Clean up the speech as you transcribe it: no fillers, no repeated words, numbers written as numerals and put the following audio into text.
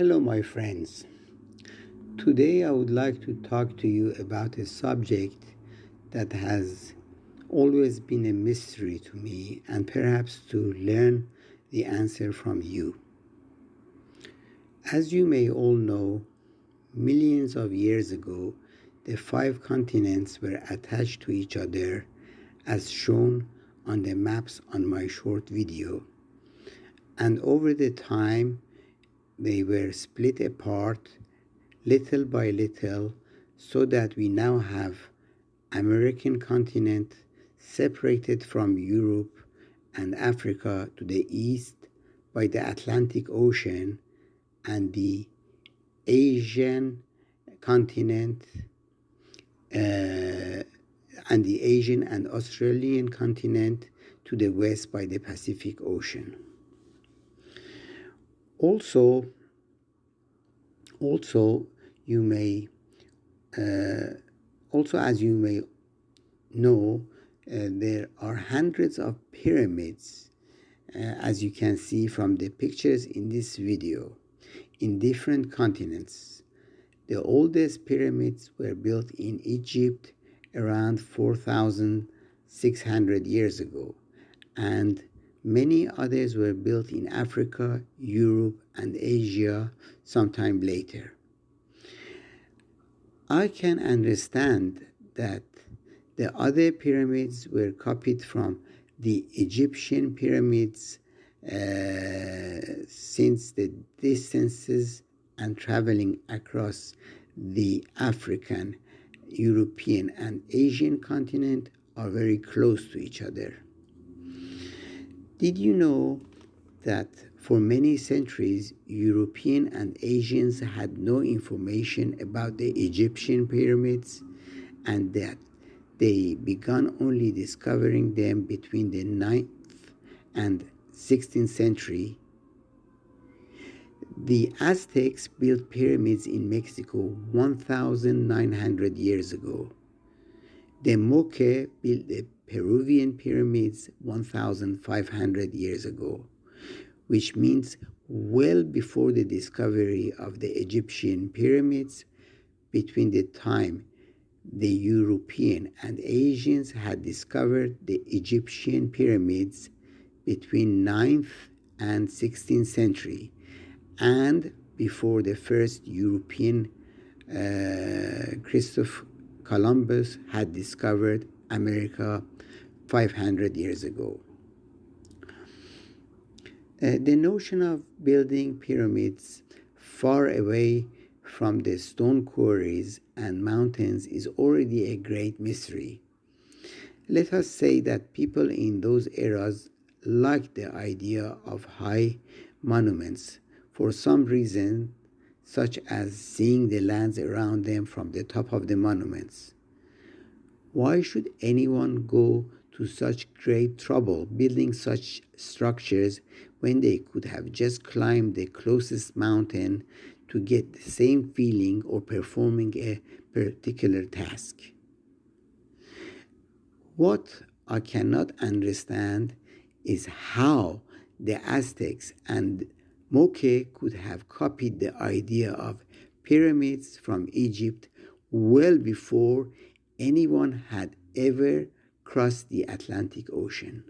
Hello, my friends. Today I would like to talk to you about a subject that has always been a mystery to me and perhaps to learn the answer from you. As you may all know, millions of years ago, the five continents were attached to each other as shown on the maps on my short video. And over the time, they were split apart little by little so that we now have American continent separated from Europe and Africa to the east by the Atlantic Ocean and the Asian continent and the Asian and Australian continent to the west by the Pacific Ocean. Also, as you may know, there are hundreds of pyramids, as you can see from the pictures in this video, in different continents. The oldest pyramids were built in Egypt around 4,600 years ago, and many others were built in Africa, Europe, and Asia sometime later. I can understand that the other pyramids were copied from the Egyptian pyramids since the distances and traveling across the African, European, and Asian continent are very close to each other. Did you know that for many centuries, European and Asians had no information about the Egyptian pyramids, and that they began only discovering them between the 9th and 16th century? The Aztecs built pyramids in Mexico 1,900 years ago. The Moche built the Peruvian pyramids 1,500 years ago, which means well before the discovery of the Egyptian pyramids, between the time the European and Asians had discovered the Egyptian pyramids between 9th and 16th century, and before the first European, Christopher Columbus, had discovered America 500 years ago. The notion of building pyramids far away from the stone quarries and mountains is already a great mystery. Let us say that people in those eras liked the idea of high monuments for some reason, such as seeing the lands around them from the top of the monuments. Why should anyone go to such great trouble building such structures when they could have just climbed the closest mountain to get the same feeling or performing a particular task? What I cannot understand is how the Aztecs and Moche could have copied the idea of pyramids from Egypt well before anyone had ever crossed the Atlantic Ocean.